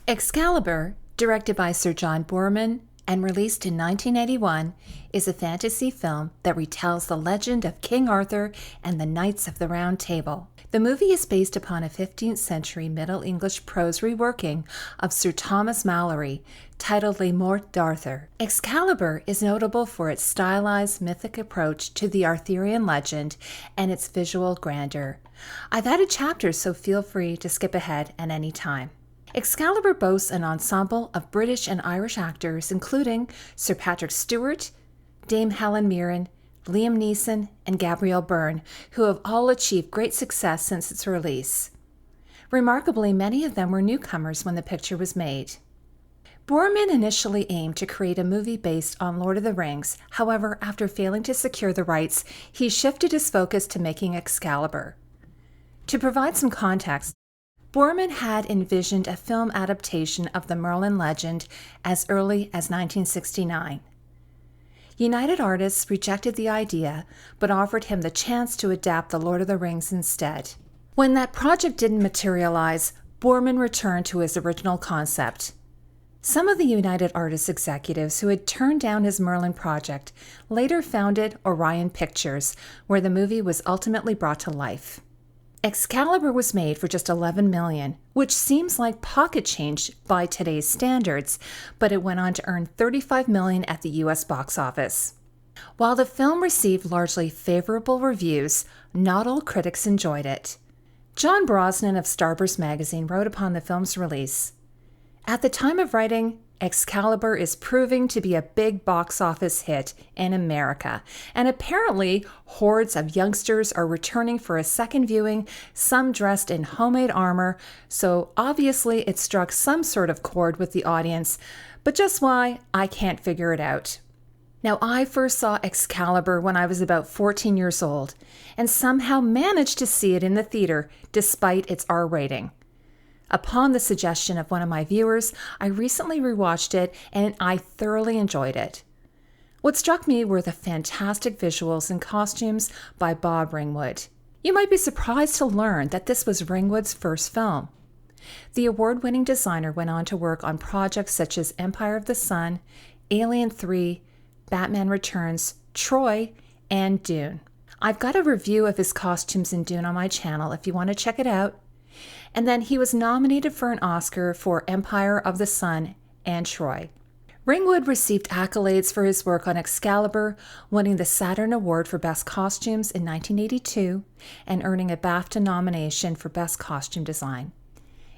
Excalibur, directed by Sir John Boorman and released in 1981, is a fantasy film that retells the legend of King Arthur and the Knights of the Round Table. The movie is based upon a 15th century Middle English prose reworking of Sir Thomas Malory titled Les Morts d'Arthur. Excalibur is notable for its stylized mythic approach to the Arthurian legend and its visual grandeur. I've added chapters, so feel free to skip ahead at any time. Excalibur boasts an ensemble of British and Irish actors, including Sir Patrick Stewart, Dame Helen Mirren, Liam Neeson, and Gabrielle Byrne, who have all achieved great success since its release. Remarkably, many of them were newcomers when the picture was made. Boorman initially aimed to create a movie based on Lord of the Rings. However, after failing to secure the rights, he shifted his focus to making Excalibur. To provide some context, Boorman had envisioned a film adaptation of the Merlin legend as early as 1969. United Artists rejected the idea, but offered him the chance to adapt The Lord of the Rings instead. When that project didn't materialize, Boorman returned to his original concept. Some of the United Artists executives who had turned down his Merlin project later founded Orion Pictures, where the movie was ultimately brought to life. Excalibur was made for just $11 million, which seems like pocket change by today's standards, but it went on to earn $35 million at the US box office. While the film received largely favorable reviews, not all critics enjoyed it. John Brosnan of Starburst magazine wrote upon the film's release, "At the time of writing, Excalibur is proving to be a big box office hit in America, and apparently hordes of youngsters are returning for a second viewing, some dressed in homemade armor, so obviously it struck some sort of chord with the audience, but just why, I can't figure it out." Now, I first saw Excalibur when I was about 14 years old, and somehow managed to see it in the theater despite its R rating. Upon the suggestion of one of my viewers, I recently rewatched it and I thoroughly enjoyed it. What struck me were the fantastic visuals and costumes by Bob Ringwood. You might be surprised to learn that this was Ringwood's first film. The award-winning designer went on to work on projects such as Empire of the Sun, Alien 3, Batman Returns, Troy, and Dune. I've got a review of his costumes in Dune on my channel if you want to check it out. And then he was nominated for an Oscar for Empire of the Sun and Troy. Ringwood received accolades for his work on Excalibur, winning the Saturn Award for Best Costumes in 1982 and earning a BAFTA nomination for Best Costume Design.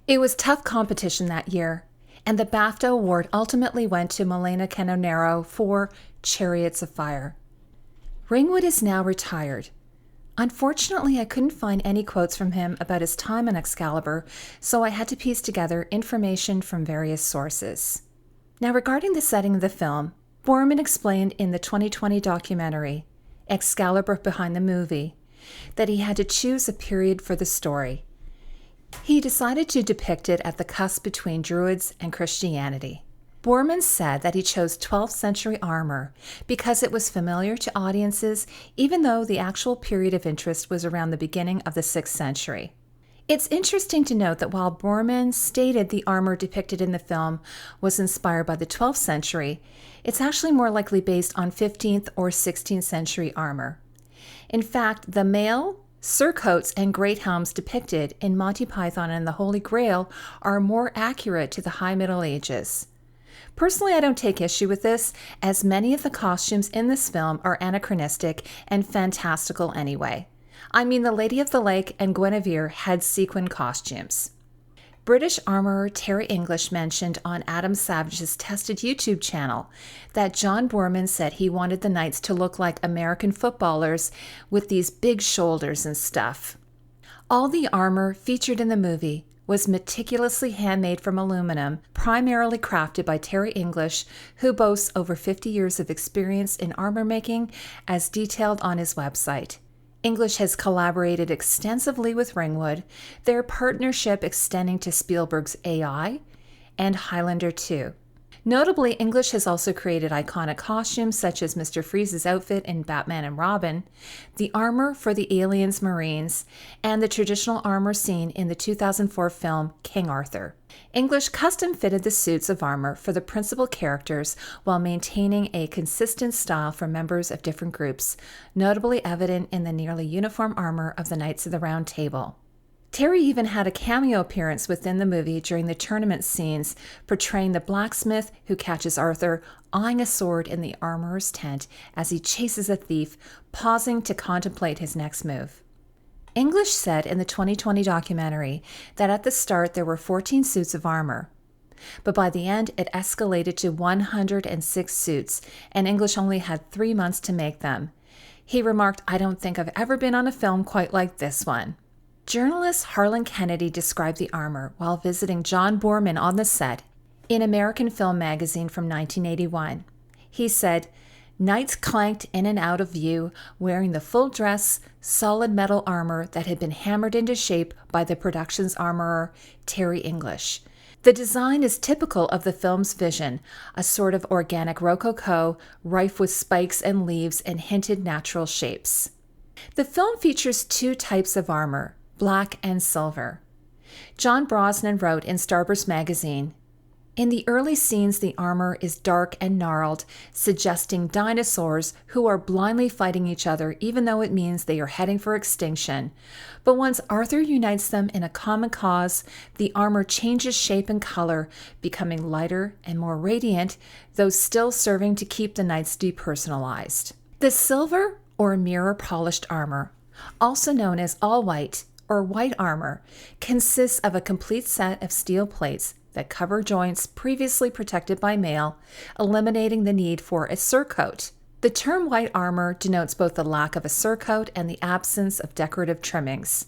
It was tough competition that year, and the BAFTA award ultimately went to Milena Canonero for Chariots of Fire. Ringwood is now retired. Unfortunately, I couldn't find any quotes from him about his time on Excalibur, so I had to piece together information from various sources. Now, regarding the setting of the film, Boorman explained in the 2020 documentary, Excalibur Behind the Movie, that he had to choose a period for the story. He decided to depict it at the cusp between Druids and Christianity. Boorman said that he chose 12th century armor because it was familiar to audiences, even though the actual period of interest was around the beginning of the 6th century. It's interesting to note that while Boorman stated the armor depicted in the film was inspired by the 12th century, it's actually more likely based on 15th or 16th century armor. In fact, the mail, surcoats, and great helms depicted in Monty Python and the Holy Grail are more accurate to the High Middle Ages. Personally, I don't take issue with this, as many of the costumes in this film are anachronistic and fantastical anyway. I mean, the Lady of the Lake and Guinevere had sequin costumes. British armorer Terry English mentioned on Adam Savage's Tested YouTube channel that John Boorman said he wanted the knights to look like American footballers with these big shoulders and stuff. All the armor featured in the movie was meticulously handmade from aluminum, primarily crafted by Terry English, who boasts over 50 years of experience in armor making, as detailed on his website. English has collaborated extensively with Ringwood, their partnership extending to Spielberg's AI and Highlander 2. Notably, English has also created iconic costumes such as Mr. Freeze's outfit in Batman and Robin, the armor for the Aliens Marines, and the traditional armor seen in the 2004 film King Arthur. English custom-fitted the suits of armor for the principal characters while maintaining a consistent style for members of different groups, notably evident in the nearly uniform armor of the Knights of the Round Table. Terry even had a cameo appearance within the movie during the tournament scenes, portraying the blacksmith who catches Arthur eyeing a sword in the armorer's tent as he chases a thief, pausing to contemplate his next move. English said in the 2020 documentary that at the start there were 14 suits of armor, but by the end it escalated to 106 suits, and English only had 3 months to make them. He remarked, "I don't think I've ever been on a film quite like this one." Journalist Harlan Kennedy described the armor while visiting John Boorman on the set in American Film Magazine from 1981. He said, "Knights clanked in and out of view, wearing the full dress, solid metal armor that had been hammered into shape by the production's armorer, Terry English. The design is typical of the film's vision, a sort of organic rococo, rife with spikes and leaves and hinted natural shapes." The film features 2 types of armor, black and silver. John Brosnan wrote in Starburst magazine, "In the early scenes, the armor is dark and gnarled, suggesting dinosaurs who are blindly fighting each other even though it means they are heading for extinction. But once Arthur unites them in a common cause, the armor changes shape and color, becoming lighter and more radiant, though still serving to keep the knights depersonalized." The silver or mirror-polished armor, also known as all-white or white armor, consists of a complete set of steel plates that cover joints previously protected by mail, eliminating the need for a surcoat. The term white armor denotes both the lack of a surcoat and the absence of decorative trimmings.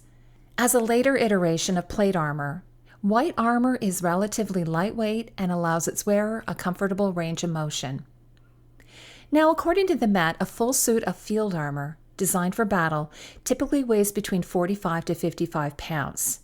As a later iteration of plate armor, white armor is relatively lightweight and allows its wearer a comfortable range of motion. Now, according to the Met, a full suit of field armor, designed for battle, typically weighs between 45 to 55 pounds.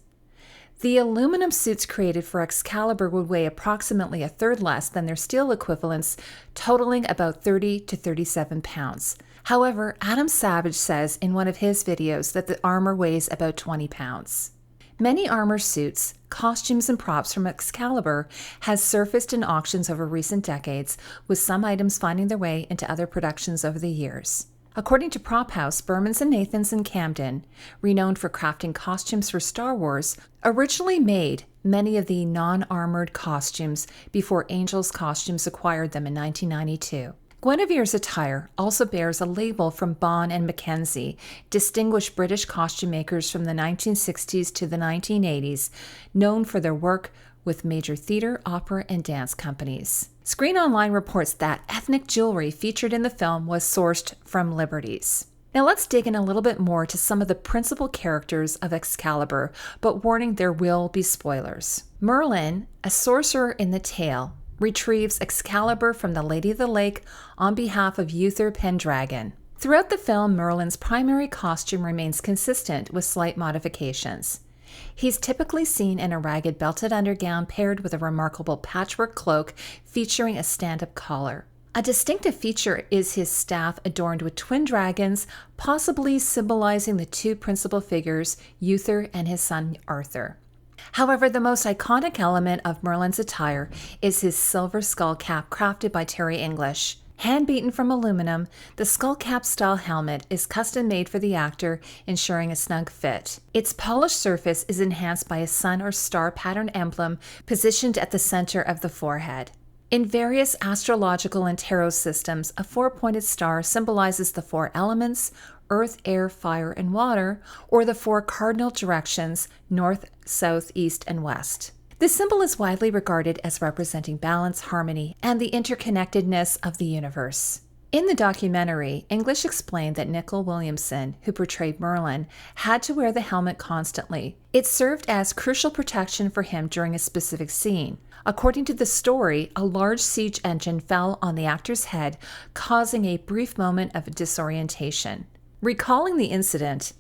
The aluminum suits created for Excalibur would weigh approximately a third less than their steel equivalents, totaling about 30 to 37 pounds. However, Adam Savage says in one of his videos that the armor weighs about 20 pounds. Many armor suits, costumes, and props from Excalibur has surfaced in auctions over recent decades, with some items finding their way into other productions over the years. According to Prop House, Bermans and Nathans in Camden, renowned for crafting costumes for Star Wars, originally made many of the non-armored costumes before Angel's Costumes acquired them in 1992. Guinevere's attire also bears a label from Bond and Mackenzie, distinguished British costume makers from the 1960s to the 1980s, known for their work with major theater, opera, and dance companies. Screen Online reports that ethnic jewelry featured in the film was sourced from Liberties. Now let's dig in a little bit more to some of the principal characters of Excalibur, but warning there will be spoilers. Merlin, a sorcerer in the tale, retrieves Excalibur from the Lady of the Lake on behalf of Uther Pendragon. Throughout the film, Merlin's primary costume remains consistent with slight modifications. He's typically seen in a ragged belted undergown paired with a remarkable patchwork cloak featuring a stand-up collar. A distinctive feature is his staff adorned with twin dragons, possibly symbolizing the 2 principal figures, Uther and his son Arthur. However, the most iconic element of Merlin's attire is his silver skull cap crafted by Terry English. Hand-beaten from aluminum, the skull cap style helmet is custom made for the actor, ensuring a snug fit. Its polished surface is enhanced by a sun or star pattern emblem positioned at the center of the forehead. In various astrological and tarot systems, a 4-pointed star symbolizes the 4 elements, earth, air, fire, and water, or the 4 cardinal directions, north, south, east, and west. This symbol is widely regarded as representing balance, harmony, and the interconnectedness of the universe. In the documentary, English explained that Nicol Williamson, who portrayed Merlin, had to wear the helmet constantly. It served as crucial protection for him during a specific scene. According to the story, a large siege engine fell on the actor's head, causing a brief moment of disorientation. Recalling the incident,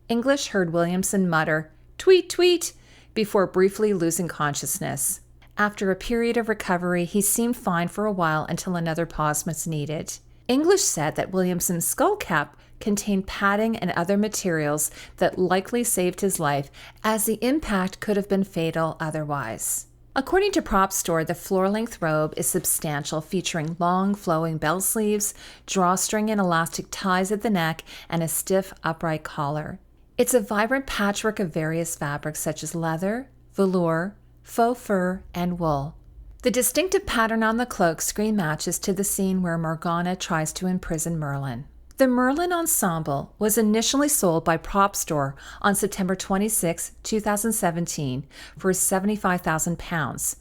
English heard Williamson mutter, "Tweet, tweet," before briefly losing consciousness. After a period of recovery, he seemed fine for a while until another pause was needed. English said that Williamson's skull cap contained padding and other materials that likely saved his life, as the impact could have been fatal otherwise. According to Prop Store, the floor-length robe is substantial, featuring long, flowing bell sleeves, drawstring and elastic ties at the neck, and a stiff, upright collar. It's a vibrant patchwork of various fabrics such as leather, velour, faux fur, and wool. The distinctive pattern on the cloak screen matches to the scene where Morgana tries to imprison Merlin. The Merlin ensemble was initially sold by Prop Store on September 26, 2017 for £75,000.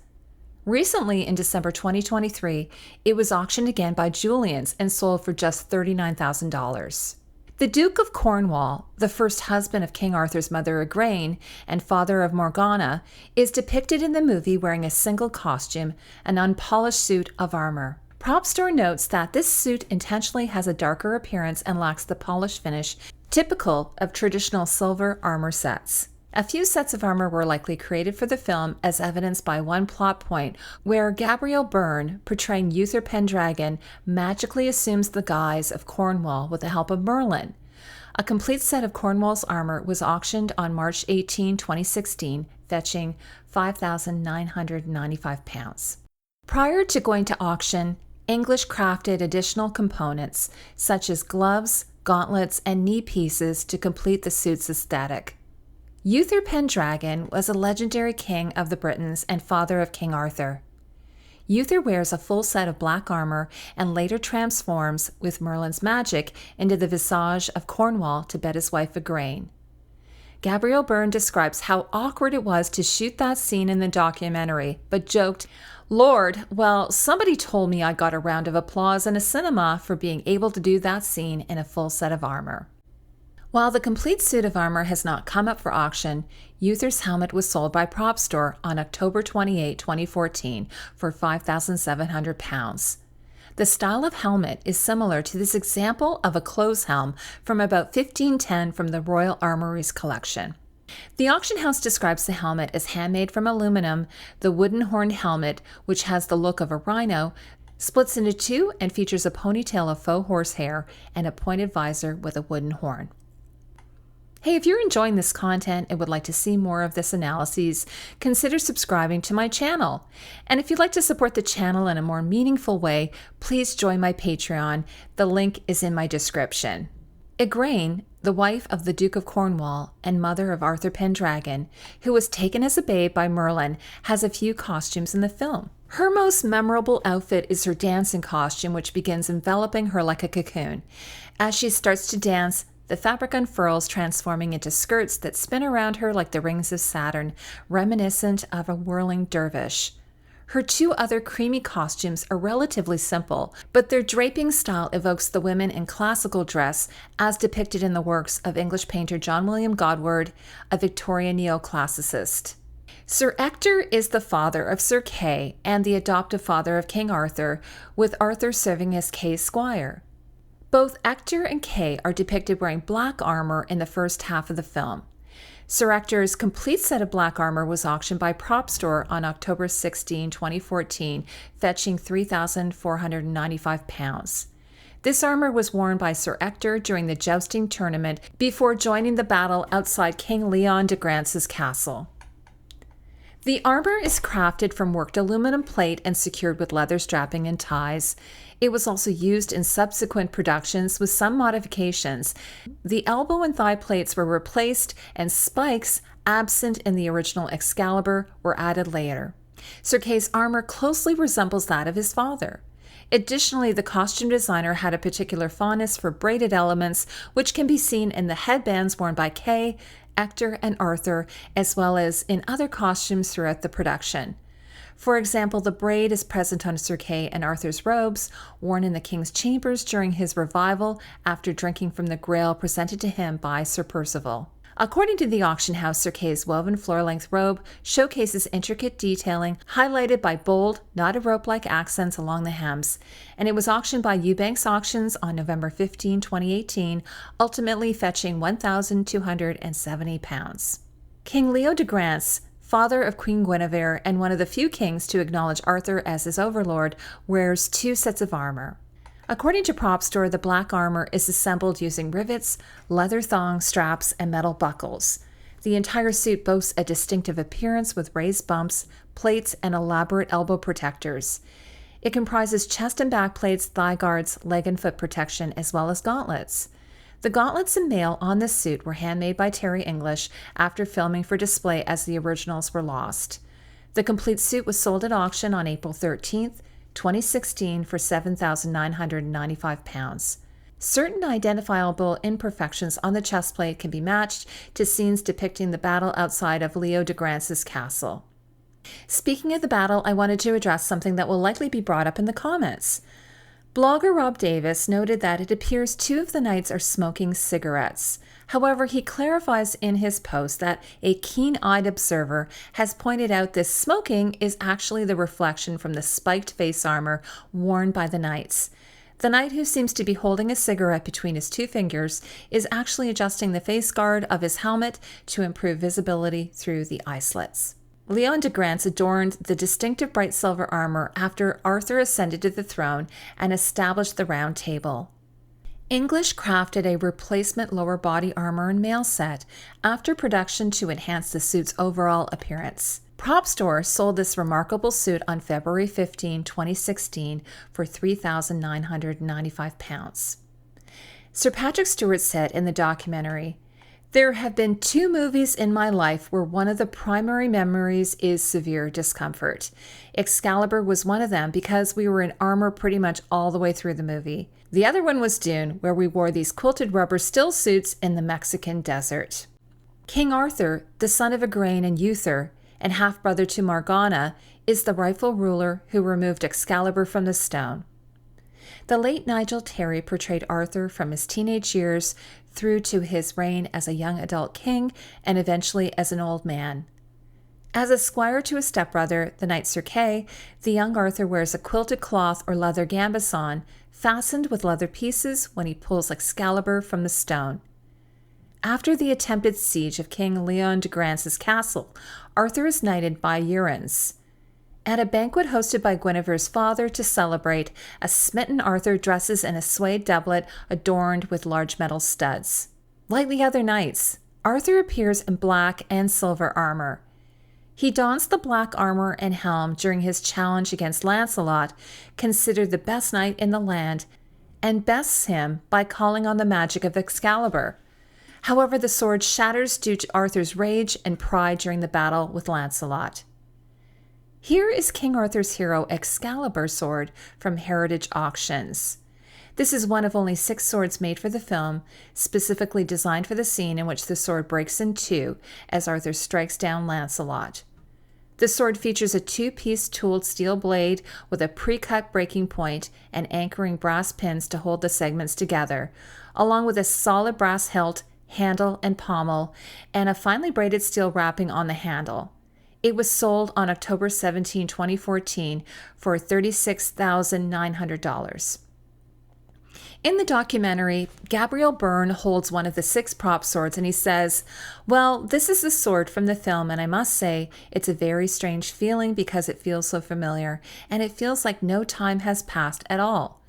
Recently, in December 2023, it was auctioned again by Julian's and sold for just $39,000. The Duke of Cornwall, the first husband of King Arthur's mother Igrayne and father of Morgana, is depicted in the movie wearing a single costume, an unpolished suit of armor. Prop Store notes that this suit intentionally has a darker appearance and lacks the polished finish typical of traditional silver armor sets. A few sets of armor were likely created for the film, as evidenced by one plot point where Gabriel Byrne, portraying Uther Pendragon, magically assumes the guise of Cornwall with the help of Merlin. A complete set of Cornwall's armor was auctioned on March 18, 2016, fetching £5,995. Prior to going to auction, English crafted additional components, such as gloves, gauntlets, and knee pieces to complete the suit's aesthetic. Uther Pendragon was a legendary king of the Britons and father of King Arthur. Uther wears a full set of black armor and later transforms, with Merlin's magic, into the visage of Cornwall to bed his wife Igrayne. Gabriel Byrne describes how awkward it was to shoot that scene in the documentary, but joked, "Lord, well, somebody told me I got a round of applause in a cinema for being able to do that scene in a full set of armor." While the complete suit of armor has not come up for auction, Uther's helmet was sold by Prop Store on October 28, 2014 for £5,700. The style of helmet is similar to this example of a clothes helm from about 1510 from the Royal Armouries collection. The auction house describes the helmet as handmade from aluminum. The wooden horned helmet, which has the look of a rhino, splits into two and features a ponytail of faux horsehair and a pointed visor with a wooden horn. Hey, if you're enjoying this content and would like to see more of this analysis, consider subscribing to my channel. And if you'd like to support the channel in a more meaningful way, please join my Patreon. The link is in my description. Igrayne, the wife of the Duke of Cornwall and mother of Uther Pendragon, who was taken as a babe by Merlin, has a few costumes in the film. Her most memorable outfit is her dancing costume, which begins enveloping her like a cocoon. As she starts to dance, the fabric unfurls, transforming into skirts that spin around her like the rings of Saturn, reminiscent of a whirling dervish. Her two other creamy costumes are relatively simple, but their draping style evokes the women in classical dress as depicted in the works of English painter John William Godward, a Victorian neoclassicist. Sir Ector is the father of Sir Kay and the adoptive father of King Arthur, with Arthur serving as Kay's squire. Both Ector and Kay are depicted wearing black armor in the first half of the film. Sir Ector's complete set of black armor was auctioned by Prop Store on October 16, 2014, fetching £3,495. This armor was worn by Sir Ector during the jousting tournament before joining the battle outside King Leodegrance's castle. The armor is crafted from worked aluminum plate and secured with leather strapping and ties. It was also used in subsequent productions with some modifications. The elbow and thigh plates were replaced, and spikes, absent in the original Excalibur, were added later. Sir Kay's armor closely resembles that of his father. Additionally, the costume designer had a particular fondness for braided elements, which can be seen in the headbands worn by Kay, Ector, and Arthur, as well as in other costumes throughout the production. For example, the braid is present on Sir Kay and Arthur's robes, worn in the king's chambers during his revival after drinking from the grail presented to him by Sir Perceval. According to the auction house, Sir Kay's woven floor-length robe showcases intricate detailing highlighted by bold, knotted rope-like accents along the hems, and it was auctioned by Eubanks Auctions on November 15, 2018, ultimately fetching £1,270. King Leodegrance, father of Queen Guinevere and one of the few kings to acknowledge Arthur as his overlord, wears 2 sets of armor. According to Prop Store, the black armor is assembled using rivets, leather thong straps, and metal buckles. The entire suit boasts a distinctive appearance with raised bumps, plates, and elaborate elbow protectors. It comprises chest and back plates, thigh guards, leg and foot protection, as well as gauntlets. The gauntlets and mail on this suit were handmade by Terry English after filming for display as the originals were lost. The complete suit was sold at auction on April 13th, 2016 for £7,995. Certain identifiable imperfections on the chestplate can be matched to scenes depicting the battle outside of Leodegrance's castle. Speaking of the battle, I wanted to address something that will likely be brought up in the comments. Blogger Rob Davis noted that it appears 2 of the knights are smoking cigarettes. However, he clarifies in his post that a keen-eyed observer has pointed out this smoking is actually the reflection from the spiked face armor worn by the knights. The knight, who seems to be holding a cigarette between his 2 fingers, is actually adjusting the face guard of his helmet to improve visibility through the eye slits. Leodegrance adorned the distinctive bright silver armor after Arthur ascended to the throne and established the Round Table. English crafted a replacement lower body armor and mail set after production to enhance the suit's overall appearance. Prop Store sold this remarkable suit on February 15, 2016 for £3,995. Sir Patrick Stewart said in the documentary, "There have been 2 movies in my life where one of the primary memories is severe discomfort. Excalibur was one of them because we were in armor pretty much all the way through the movie. The other one was Dune, where we wore these quilted rubber still suits in the Mexican desert." King Arthur, the son of Igrayne and Uther, and half-brother to Morgana, is the rightful ruler who removed Excalibur from the stone. The late Nigel Terry portrayed Arthur from his teenage years through to his reign as a young adult king and eventually as an old man. As a squire to his stepbrother, the knight Sir Kay, the young Arthur wears a quilted cloth or leather gambeson fastened with leather pieces when he pulls Excalibur from the stone. After the attempted siege of King Leodegrance's castle, Arthur is knighted by Igrayne. At a banquet hosted by Guinevere's father to celebrate, a smitten Arthur dresses in a suede doublet adorned with large metal studs. Like the other knights, Arthur appears in black and silver armor. He dons the black armor and helm during his challenge against Lancelot, considered the best knight in the land, and bests him by calling on the magic of Excalibur. However, the sword shatters due to Arthur's rage and pride during the battle with Lancelot. Here is King Arthur's hero Excalibur sword from Heritage Auctions. This is one of only 6 swords made for the film, specifically designed for the scene in which the sword breaks in 2 as Arthur strikes down Lancelot. The sword features a 2-piece tooled steel blade with a pre-cut breaking point and anchoring brass pins to hold the segments together, along with a solid brass hilt, handle, and pommel, and a finely braided steel wrapping on the handle. It was sold on October 17, 2014 for $36,900. In the documentary, Gabriel Byrne holds one of the 6 prop swords and he says, "Well, this is the sword from the film, and I must say it's a very strange feeling because it feels so familiar and it feels like no time has passed at all.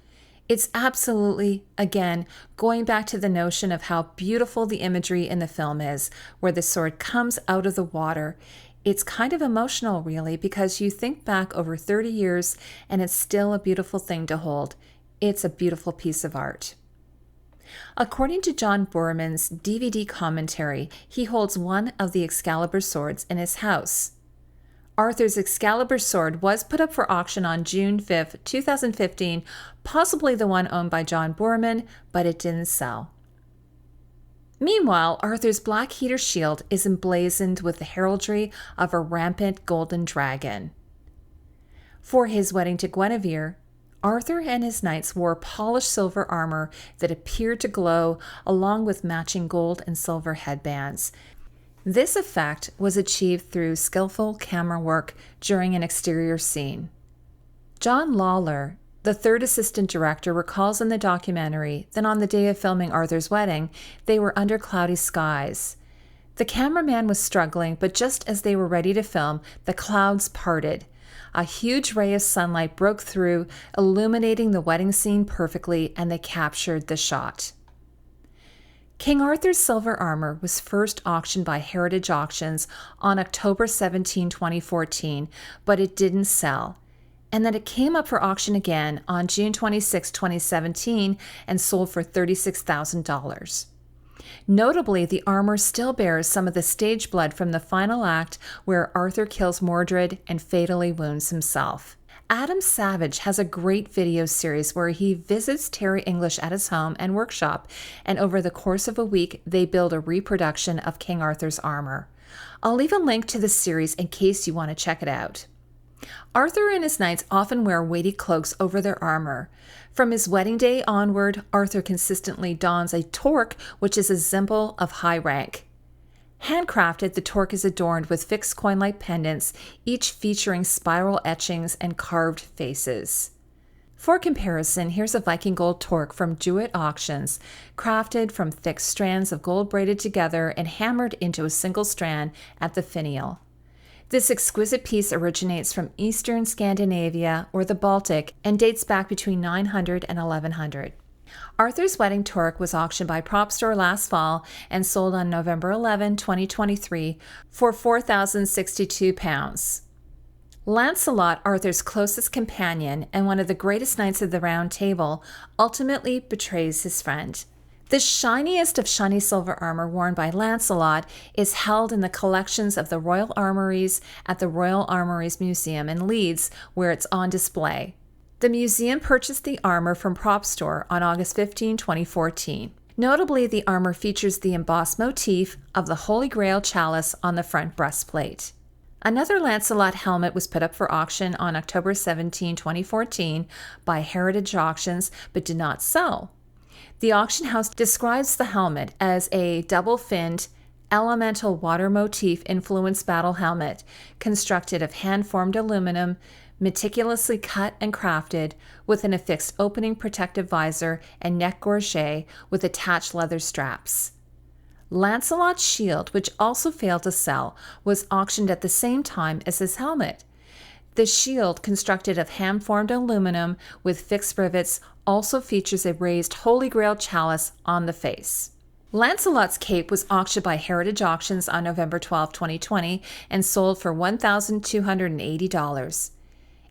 It's absolutely, again, going back to the notion of how beautiful the imagery in the film is, where the sword comes out of the water. It's kind of emotional, really, because you think back over 30 years and it's still a beautiful thing to hold. It's a beautiful piece of art." According to John Boorman's DVD commentary, he holds one of the Excalibur swords in his house. Arthur's Excalibur sword was put up for auction on June 5, 2015, possibly the one owned by John Boorman, but it didn't sell. Meanwhile, Arthur's black heater shield is emblazoned with the heraldry of a rampant golden dragon. For his wedding to Guinevere, Arthur and his knights wore polished silver armor that appeared to glow, along with matching gold and silver headbands. This effect was achieved through skillful camera work during an exterior scene. John Lawler, the 3rd assistant director, recalls in the documentary that on the day of filming Arthur's wedding, they were under cloudy skies. The cameraman was struggling, but just as they were ready to film, the clouds parted. A huge ray of sunlight broke through, illuminating the wedding scene perfectly, and they captured the shot. King Arthur's silver armor was first auctioned by Heritage Auctions on October 17, 2014, but it didn't sell. And then it came up for auction again on June 26, 2017, and sold for $36,000. Notably, the armor still bears some of the stage blood from the final act where Arthur kills Mordred and fatally wounds himself. Adam Savage has a great video series where he visits Terry English at his home and workshop, and over the course of a week, they build a reproduction of King Arthur's armor. I'll leave a link to the series in case you want to check it out. Arthur and his knights often wear weighty cloaks over their armor. From his wedding day onward, Arthur consistently dons a torque, which is a symbol of high rank. Handcrafted, the torque is adorned with fixed coin-like pendants, each featuring spiral etchings and carved faces. For comparison, here's a Viking gold torque from Jewett Auctions, crafted from thick strands of gold braided together and hammered into a single strand at the finial. This exquisite piece originates from Eastern Scandinavia or the Baltic and dates back between 900 and 1100. Arthur's wedding torque was auctioned by Prop Store last fall and sold on November 11, 2023 for £4,062. Lancelot, Arthur's closest companion and one of the greatest knights of the Round Table, ultimately betrays his friend. The shiniest of shiny silver armor worn by Lancelot is held in the collections of the Royal Armouries at the Royal Armouries Museum in Leeds, where it's on display. The museum purchased the armor from Prop Store on August 15, 2014. Notably, the armor features the embossed motif of the Holy Grail chalice on the front breastplate. Another Lancelot helmet was put up for auction on October 17, 2014 by Heritage Auctions, but did not sell. The auction house describes the helmet as a double-finned, elemental water motif-influenced battle helmet constructed of hand-formed aluminum, meticulously cut and crafted, with an affixed opening protective visor and neck gorget with attached leather straps. Lancelot's shield, which also failed to sell, was auctioned at the same time as his helmet. The shield, constructed of hand-formed aluminum with fixed rivets, also features a raised Holy Grail chalice on the face. Lancelot's cape was auctioned by Heritage Auctions on November 12, 2020, and sold for $1,280.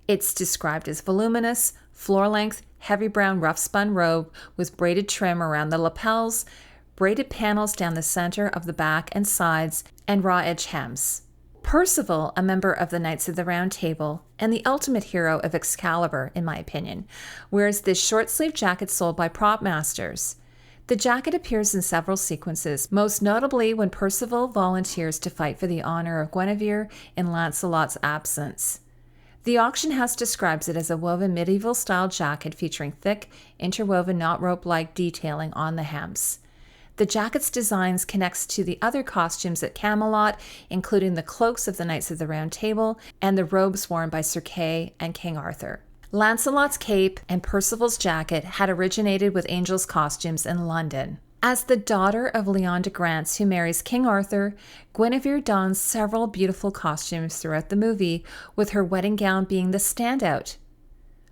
It's described as voluminous, floor-length, heavy brown rough-spun robe with braided trim around the lapels, braided panels down the center of the back and sides, and raw-edge hems. Perceval, a member of the Knights of the Round Table, and the ultimate hero of Excalibur, in my opinion, wears this short-sleeved jacket sold by Prop Masters. The jacket appears in several sequences, most notably when Perceval volunteers to fight for the honor of Guinevere in Lancelot's absence. The auction house describes it as a woven medieval-style jacket featuring thick, interwoven knot rope-like detailing on the hems. The jacket's designs connects to the other costumes at Camelot, including the cloaks of the Knights of the Round Table and the robes worn by Sir Kay and King Arthur. Lancelot's cape and Perceval's jacket had originated with Angel's costumes in London. As the daughter of Leodegrance, who marries King Arthur, Guinevere dons several beautiful costumes throughout the movie, with her wedding gown being the standout.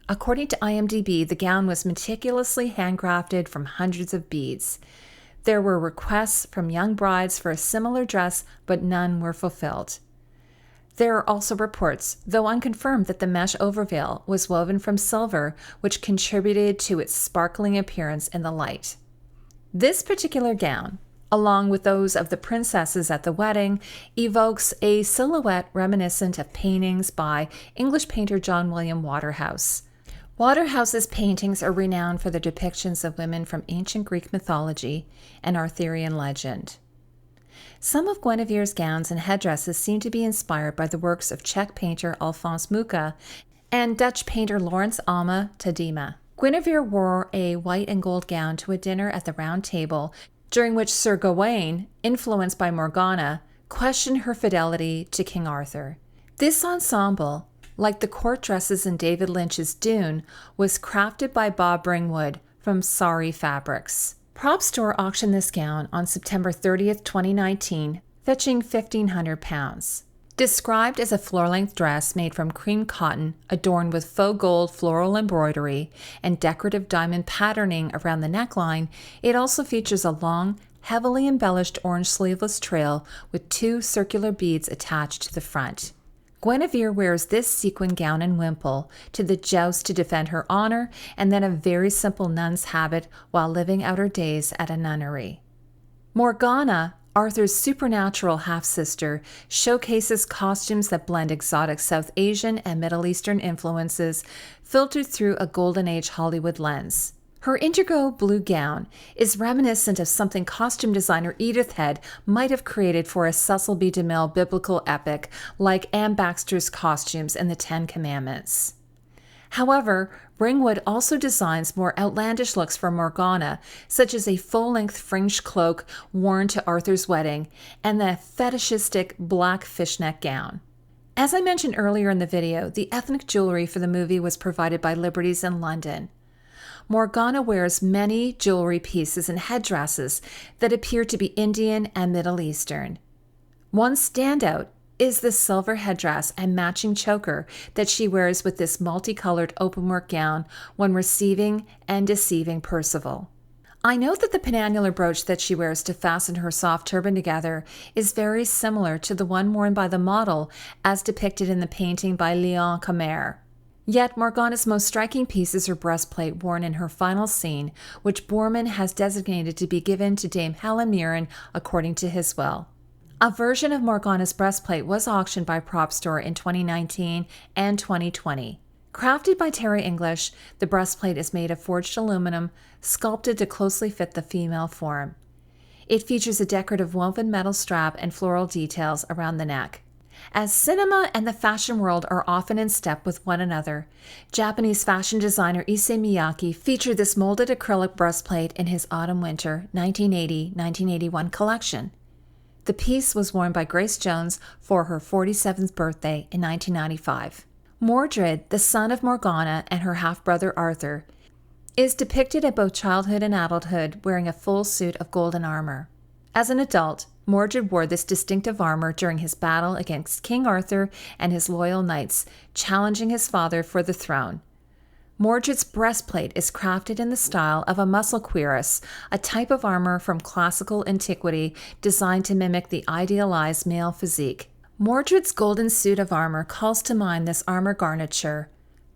According to IMDb, the gown was meticulously handcrafted from hundreds of beads. There were requests from young brides for a similar dress, but none were fulfilled. There are also reports, though unconfirmed, that the mesh overveil was woven from silver, which contributed to its sparkling appearance in the light. This particular gown, along with those of the princesses at the wedding, evokes a silhouette reminiscent of paintings by English painter John William Waterhouse. Waterhouse's paintings are renowned for their depictions of women from ancient Greek mythology and Arthurian legend. Some of Guinevere's gowns and headdresses seem to be inspired by the works of Czech painter Alphonse Mucha and Dutch painter Laurens Alma Tadema. Guinevere wore a white and gold gown to a dinner at the Round Table, during which Sir Gawain, influenced by Morgana, questioned her fidelity to King Arthur. This ensemble, like the court dresses in David Lynch's Dune, was crafted by Bob Bringwood from Sari Fabrics. Prop Store auctioned this gown on September 30th, 2019 fetching £1,500. Described as a floor-length dress made from cream cotton adorned with faux gold floral embroidery and decorative diamond patterning around the neckline, it also features a long, heavily embellished orange sleeveless trail with 2 circular beads attached to the front. Guinevere wears this sequin gown and wimple to the joust to defend her honor, and then a very simple nun's habit while living out her days at a nunnery. Morgana, Arthur's supernatural half-sister, showcases costumes that blend exotic South Asian and Middle Eastern influences filtered through a Golden Age Hollywood lens. Her indigo blue gown is reminiscent of something costume designer Edith Head might have created for a Cecil B. DeMille biblical epic like Anne Baxter's costumes in the Ten Commandments. However, Ringwood also designs more outlandish looks for Morgana, such as a full-length fringed cloak worn to Arthur's wedding and the fetishistic black fishnet gown. As I mentioned earlier in the video, the ethnic jewelry for the movie was provided by Liberty's in London. Morgana wears many jewelry pieces and headdresses that appear to be Indian and Middle Eastern. One standout is the silver headdress and matching choker that she wears with this multicolored openwork gown when receiving and deceiving Perceval. I note that the penannular brooch that she wears to fasten her soft turban together is very similar to the one worn by the model as depicted in the painting by Leon Camer. Yet Morgana's most striking piece is her breastplate worn in her final scene, which Boorman has designated to be given to Dame Helen Mirren according to his will. A version of Morgana's breastplate was auctioned by Prop Store in 2019 and 2020. Crafted by Terry English, the breastplate is made of forged aluminum, sculpted to closely fit the female form. It features a decorative woven metal strap and floral details around the neck. As cinema and the fashion world are often in step with one another, Japanese fashion designer Issey Miyake featured this molded acrylic breastplate in his Autumn-Winter 1980-1981 collection. The piece was worn by Grace Jones for her 47th birthday in 1995. Mordred, the son of Morgana and her half-brother Arthur, is depicted at both childhood and adulthood wearing a full suit of golden armor. As an adult, Mordred wore this distinctive armor during his battle against King Arthur and his loyal knights, challenging his father for the throne. Mordred's breastplate is crafted in the style of a muscle cuirass, a type of armor from classical antiquity designed to mimic the idealized male physique. Mordred's golden suit of armor calls to mind this armor garniture,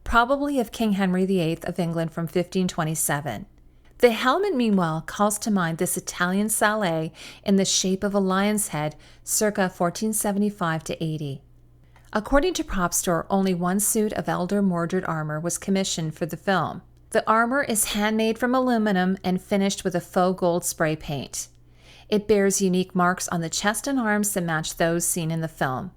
probably of King Henry VIII of England from 1527. The helmet, meanwhile, calls to mind this Italian sallet in the shape of a lion's head circa 1475-80. According to Prop Store, only one suit of Elder Mordred armor was commissioned for the film. The armor is handmade from aluminum and finished with a faux gold spray paint. It bears unique marks on the chest and arms that match those seen in the film.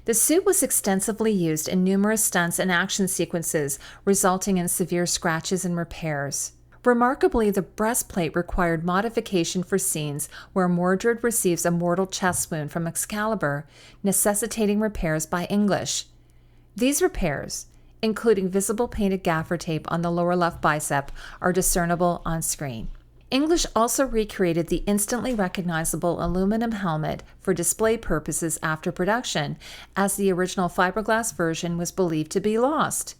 The suit was extensively used in numerous stunts and action sequences, resulting in severe scratches and repairs. Remarkably, the breastplate required modification for scenes where Mordred receives a mortal chest wound from Excalibur, necessitating repairs by English. These repairs, including visible painted gaffer tape on the lower left bicep, are discernible on screen. English also recreated the instantly recognizable aluminum helmet for display purposes after production, as the original fiberglass version was believed to be lost.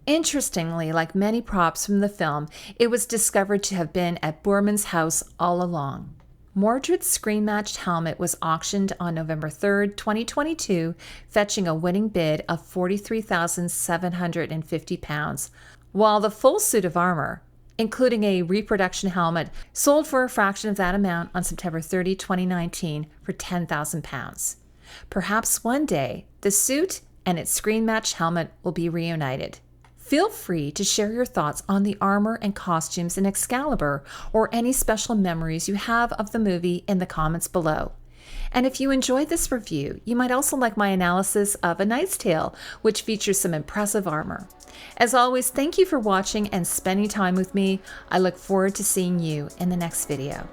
Interestingly, like many props from the film, it was discovered to have been at Boorman's house all along. Mordred's screen-matched helmet was auctioned on November 3, 2022, fetching a winning bid of £43,750, while the full suit of armor, including a reproduction helmet, sold for a fraction of that amount on September 30, 2019 for £10,000. Perhaps one day, the suit and its screen-matched helmet will be reunited. Feel free to share your thoughts on the armor and costumes in Excalibur or any special memories you have of the movie in the comments below. And if you enjoyed this review, you might also like my analysis of A Knight's Tale, which features some impressive armor. As always, thank you for watching and spending time with me. I look forward to seeing you in the next video.